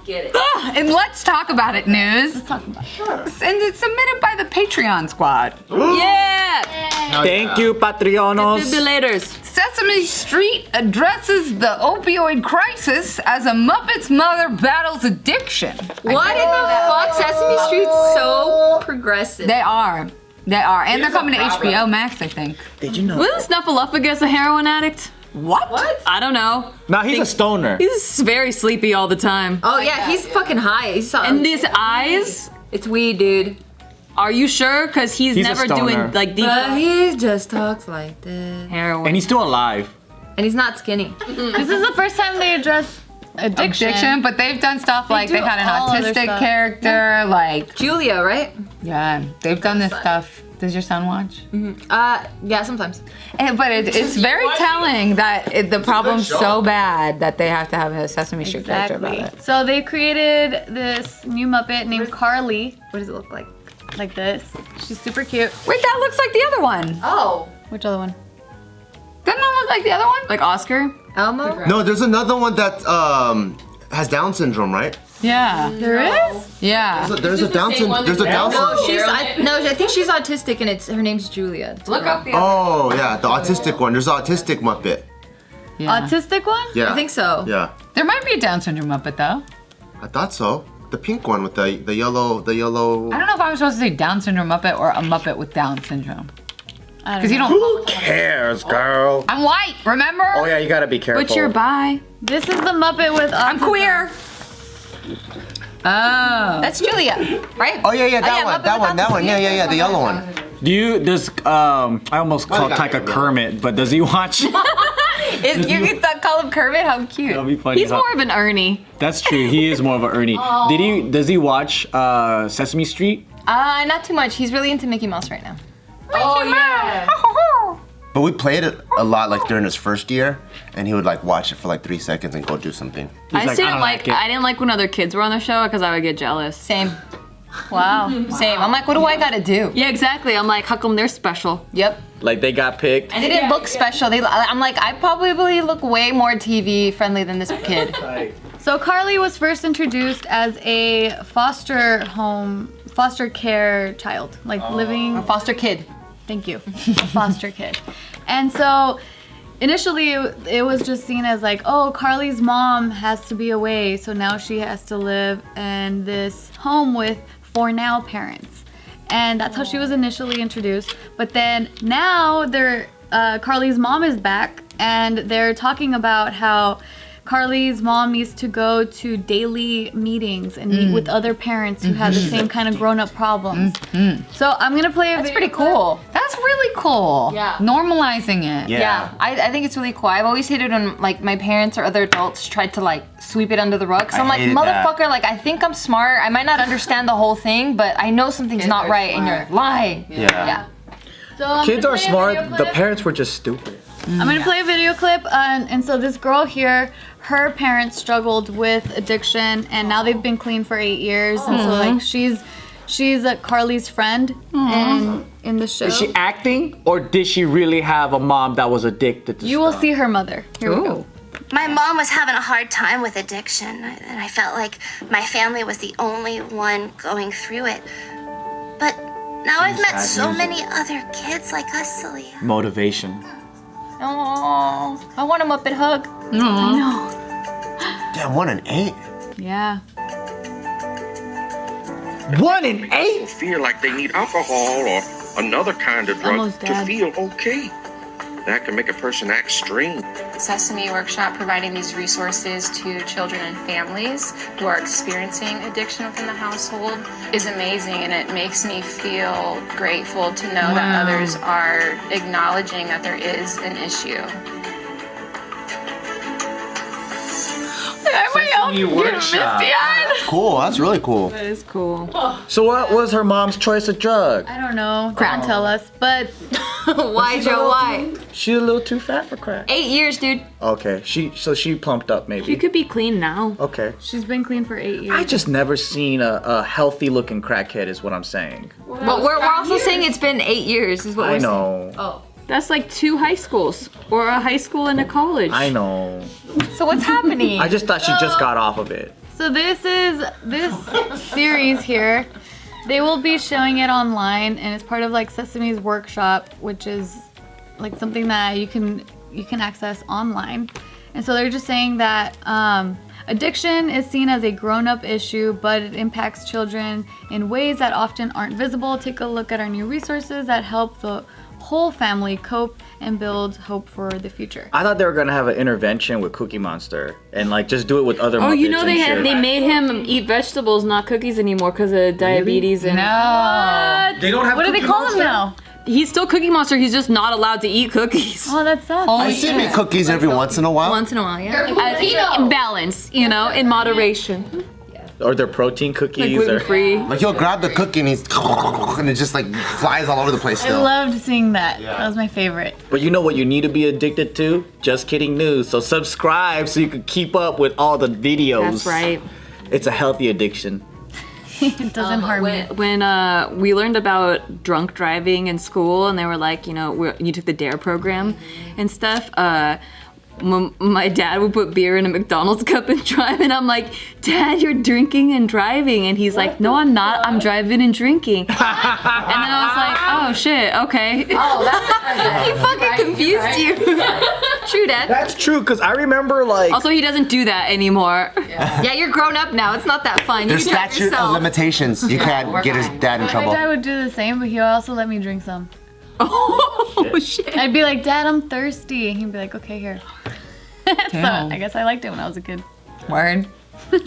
Get it. And let's talk about it, news. Let's talk about it. Sure. And it's submitted by the Patreon squad. Yeah! Thank you, Patreonos. Defibrillators. Sesame Street addresses the opioid crisis as a Muppet's mother battles addiction. What in the fuck? Sesame Street's so progressive. They are. And they're coming to HBO Max, I think. Did you know? Wasn't Snuffleupagus a heroin addict? What? I don't know. Nah, he's a stoner. He's very sleepy all the time. Oh yeah, he's fucking high. He's And these eyes, it's weed, dude. are you sure? Because he's He's a never stoner. doing like deep But he just talks like this. heroin. And he's still alive. And he's not skinny. This is the first time they address addiction. But they've done stuff like do they've had an all other autistic stuff. character, like, Julia, right? yeah, they've done this stuff. Does your son watch? Yeah, sometimes. But it's very telling that the problem's so bad that they have to have a Sesame Street character about it. So they created this new Muppet named Carly. What does it look like? Like this. She's super cute. Wait, that looks like the other one. Oh. Which other one? Doesn't that look like the other one? Like Oscar? Elmo? No, there's another one that has Down syndrome, right? Yeah. There is? Yeah. There's a Down syndrome. There's a Down syndrome. I think she's autistic and her name's Julia. Look up the Oh yeah, the autistic one. There's an autistic Muppet. Yeah. Autistic one? Yeah. I think so. Yeah, There might be a Down syndrome Muppet though. I thought so. The pink one with the yellow. I don't know if I'm supposed to say Down syndrome Muppet or a Muppet with Down syndrome. Because you don't. Who cares, girl? I'm white, remember? Oh yeah, you gotta be careful. But you're bi. This is the Muppet with I'm queer. Oh. That's Julia, right? Oh yeah, that one, Muppet that with one, that one. Yeah, the yellow one. Does I almost called Taika Kermit, but does he watch? You can call him Kermit? How cute. That'll be funny. He's more of an Ernie. That's true. He is more of an Ernie. Does he watch Sesame Street? Not too much. He's really into Mickey Mouse right now. Oh yeah. But we played it a lot like during his first year, and he would like watch it for like 3 seconds and go do something. I like, didn't "I don't like. like it." I didn't like when other kids were on the show because I would get jealous. Same. Wow. Same. I'm like, what do I gotta do? Yeah, exactly. I'm like, how come they're special? Yep. Like they got picked. And they didn't look special. I'm like, I probably look way more TV friendly than this kid. So Carly was first introduced as a foster care child, like living. A foster kid. Thank you. A foster kid. And so initially it was just seen as like, oh, Carly's mom has to be away, so now she has to live in this home with for now parents. And that's how she was initially introduced. But then now Carly's mom is back and they're talking about how Carly's mom needs to go to daily meetings and meet with other parents who have the same kind of grown-up problems. So I'm gonna play a That's video pretty clip. cool. That's really cool. Yeah. Normalizing it. Yeah, I think it's really cool. I've always hated when like my parents or other adults tried to like sweep it under the rug. So I'm like, hated that. motherfucker, like I think I'm smart. I might not understand the whole thing, but I know something's not right, and you're lying. Yeah. So I'm Kids gonna are play a smart. video The clip. parents were just stupid. I'm gonna play a video clip, and so this girl here, her parents struggled with addiction, and now they've been clean for 8 years, and so like she's Carly's friend in the show. Is she acting, or did she really have a mom that was addicted to You will stuff? see her mother. Here we go. My mom was having a hard time with addiction, and I felt like my family was the only one going through it. But now I've met so many other kids like us, Celia. Motivation. Oh, I want a Muppet hug. Damn, 1 in 8. Yeah. 1 in 8. Feel like they need alcohol or another kind of drug Almost to dead. feel okay. That can make a person act strange. Sesame Workshop providing these resources to children and families who are experiencing addiction within the household is amazing, and it makes me feel grateful to know that others are acknowledging that there is an issue. Sesame Workshop. Cool. That's really cool. That is cool. So what was her mom's choice of drug? I don't know. Don't tell us, but Why, Joe? Why? She's a little too fat for crack. 8 years, dude. Okay, she plumped up maybe. You could be clean now. Okay. she's been clean for 8 years. I just never seen a healthy looking crackhead is what I'm saying. But we're also saying it's been 8 years, is what I we're know. saying. Oh. That's like 2 high schools or a high school and a college. I know. So what's happening? I just thought she just got off of it. So this series here, they will be showing it online, and it's part of like Sesame's workshop, which is like something that you can access online. And so they're just saying that addiction is seen as a grown-up issue, but it impacts children in ways that often aren't visible. Take a look at our new resources that help the whole family cope and build hope for the future. I thought they were gonna have an intervention with Cookie Monster and like just do it with other Muppets. Oh, you know and shit. they made him eat vegetables, not cookies anymore because of diabetes and. No. They don't have. What do they call him now? He's still Cookie Monster. He's just not allowed to eat cookies. Oh, that sucks. I see me cookies every once in a while. Once in a while, yeah. In balance, you know, in moderation. Or their protein cookies. Like gluten free. Like he'll grab the cookie and and it just like flies all over the place I still. loved seeing that. That was my favorite. But you know what you need to be addicted to? Just Kidding News. So subscribe so you can keep up with all the videos. That's right. It's a healthy addiction. It doesn't harm you. When we learned about drunk driving in school, and they were like, you know, you took the DARE program and stuff. My dad would put beer in a McDonald's cup and drive, and I'm like, Dad, you're drinking and driving, and he's like, no, I'm not. I'm driving and drinking. And then I was like, oh shit, okay. Oh, that's He fucking confused you. True, Dad. That's true, because I remember like. Also, he doesn't do that anymore. Yeah, you're grown up now. It's not that fun. There's You drive statute of yourself. limitations. You can't get his dad in My trouble. dad would do the same, but he'll also let me drink some. Oh shit. I'd be like, Dad, I'm thirsty. And he'd be like, okay, here. So I guess I liked it when I was a kid. Word.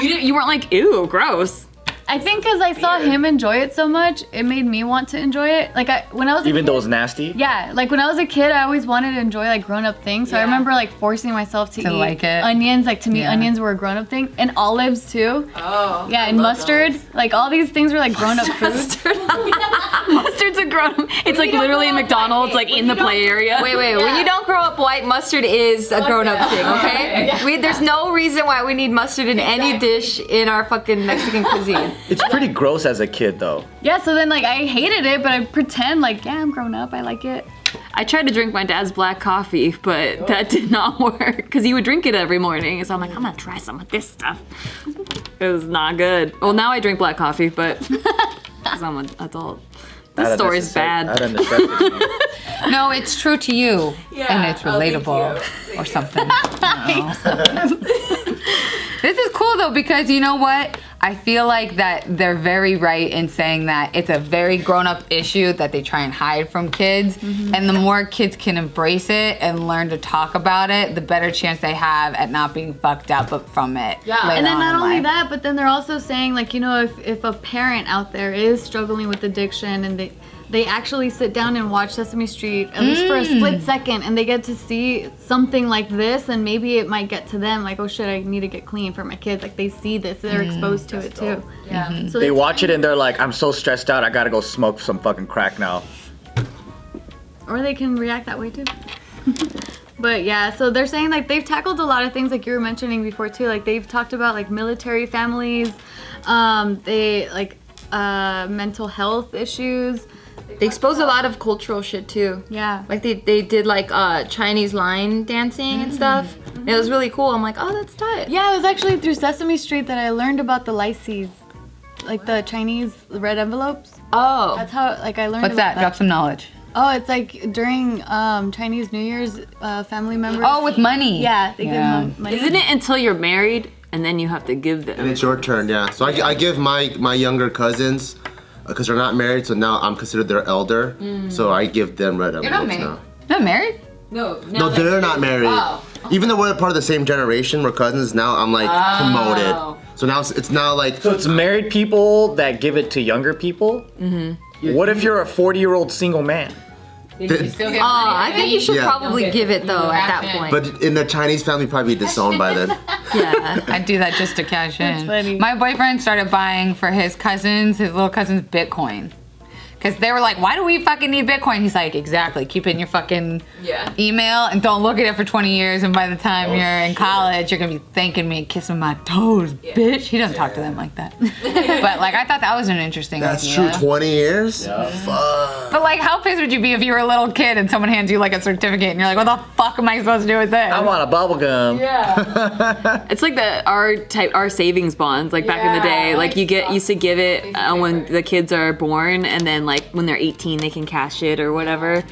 You weren't like, ew, gross. I think because I saw him enjoy it so much, it made me want to enjoy it. Like when I was a Even kid, though it's nasty? yeah, like when I was a kid, I always wanted to enjoy like grown-up things. So I remember like forcing myself to eat like it. onions. Like to me, onions were a grown-up thing, and olives too. Oh. Yeah, and mustard. Like all these things were like grown-up foods. Mustard's a grown. It's like literally a McDonald's, like in the play area. Wait, when you don't grow up, white mustard is a grown-up thing, okay? There's no reason why we need mustard in any dish in our fucking Mexican cuisine. It's pretty gross as a kid though. Yeah, so then like I hated it, but I pretend like, yeah, I'm grown up. I like it. I tried to drink my dad's black coffee, but that did not work because he would drink it every morning. So I'm like, I'm gonna try some of this stuff. It was not good. Well, now I drink black coffee, but because I'm an adult. This story's bad. No, it's true to you. And it's relatable or something. I don't know. This is cool though, because you know what? I feel like that they're very right in saying that it's a very grown-up issue that they try and hide from kids. And the more kids can embrace it and learn to talk about it, the better chance they have at not being fucked up from it. Yeah. And then not only that, but then they're also saying like, you know, if a parent out there is struggling with addiction and they actually sit down and watch Sesame Street at least for a split second, and they get to see something like this, and maybe it might get to them like, oh shit, I need to get clean for my kids. Like they see this, they're exposed to it too. Yeah. So they watch it and they're like, I'm so stressed out, I gotta go smoke some fucking crack now. Or they can react that way too. But yeah, so they're saying like they've tackled a lot of things like you were mentioning before too. Like they've talked about like military families, they like mental health issues. They expose a lot of cultural shit too. Yeah. Like they did like Chinese line dancing and stuff. And it was really cool. I'm like, oh, that's tight. Yeah, it was actually through Sesame Street that I learned about the lycees, like the Chinese red envelopes. Oh. That's how like I learned What's about that? Drop some knowledge. Oh, it's like during Chinese New Year's, family members. Oh, with money. Yeah, they give money. Isn't it until you're married and then you have to give them? And it's your turn, yeah. So I give my younger cousins, because they're not married, so now I'm considered their elder. So I give them red envelopes now. Not married? No, No, they're not married. Oh. Even though we're part of the same generation, we're cousins, now I'm like promoted. So now it's now like... So it's married people that give it to younger people? What if you're a 40-year-old single man? I think you should probably give it though at that point. But in the Chinese family, probably disowned by then. Yeah, I do that just to cash in. That's funny. My boyfriend started buying for his little cousins, Bitcoin. Because they were like, why do we fucking need Bitcoin? He's like, exactly. Keep it in your fucking email and don't look at it for 20 years. And by the time you're in college, you're going to be thanking me and kissing my toes, bitch. He doesn't talk to them like that. But like, I thought that was an interesting idea. That's true, 20 years? Yeah. Fuck. But like, how pissed would you be if you were a little kid and someone hands you like a certificate and you're like, what the fuck am I supposed to do with this? I want a bubble gum. Yeah. It's like our savings bonds, like back in the day. Like you used to give it when the kids are born, and then like when they're 18 they can cash it or whatever,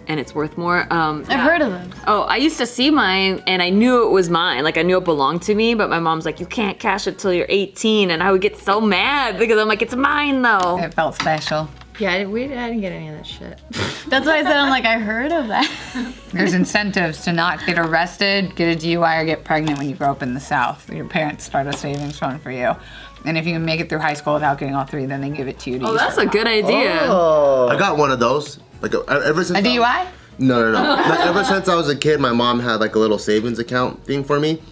and it's worth more. I've heard of them. Oh, I used to see mine and I knew it was mine. Like I knew it belonged to me, but my mom's like, you can't cash it till you're 18, and I would get so mad because I'm like, it's mine though. It felt special. Yeah, I didn't get any of that shit. That's why I said, I'm like, I heard of that. There's incentives to not get arrested, get a DUI, or get pregnant when you grow up in the South. Your parents start a savings fund for you. And if you can make it through high school without getting all three, then they give it to you to use. That's a good idea. Oh. I got one of those. Like ever since A DUI? No. Like, ever since I was a kid, my mom had like a little savings account thing for me.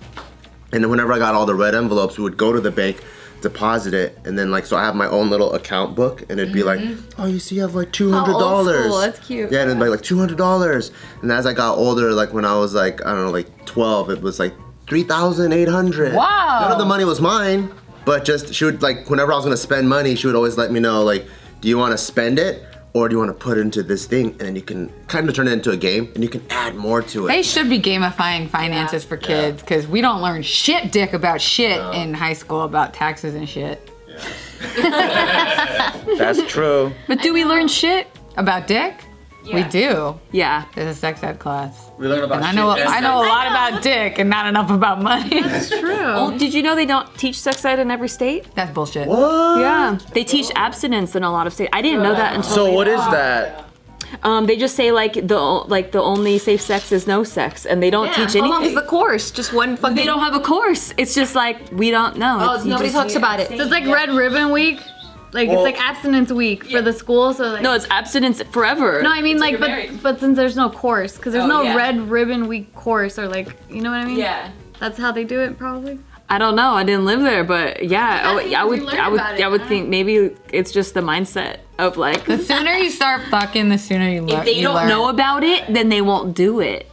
And then whenever I got all the red envelopes, we would go to the bank, deposit it, and then like, so I have my own little account book, and it'd be like, oh, you see, you have like $200. How old school, that's cute. Yeah, and it'd be like $200. And as I got older, like when I was like, I don't know, like 12, it was like $3,800. Wow. None of the money was mine, but just, she would like, whenever I was gonna spend money, she would always let me know, like, do you wanna spend it? Or do you want to put it into this thing, and then you can kind of turn it into a game, and you can add more to it. They should be gamifying finances for kids, because we don't learn shit dick about shit in high school about taxes and shit. That's true. But do we learn shit about dick? We do. Yeah. There's a sex ed class. We learn about And I know a lot about dick and not enough about money. That's true. Oh, did you know they don't teach sex ed in every state? That's bullshit. What? Yeah. They teach abstinence in a lot of states. I didn't know that until So what is that? They just say like the only safe sex is no sex, and they don't teach anything. How long is the course? Just one fucking. They don't have a course. It's just like we don't know. Oh, nobody talks about it. So it's like Red Ribbon Week. Like it's like abstinence week for the school. So like, No, it's abstinence forever. no, I mean like, but since there's no course, because there's no Red Ribbon Week course, or like, you know what I mean? Yeah. That's how they do it, probably. I don't know. I didn't live there, but yeah, I would it. think maybe it's just the mindset of like The sooner you start fucking, the sooner you learn. if they don't know about it, then they won't do it.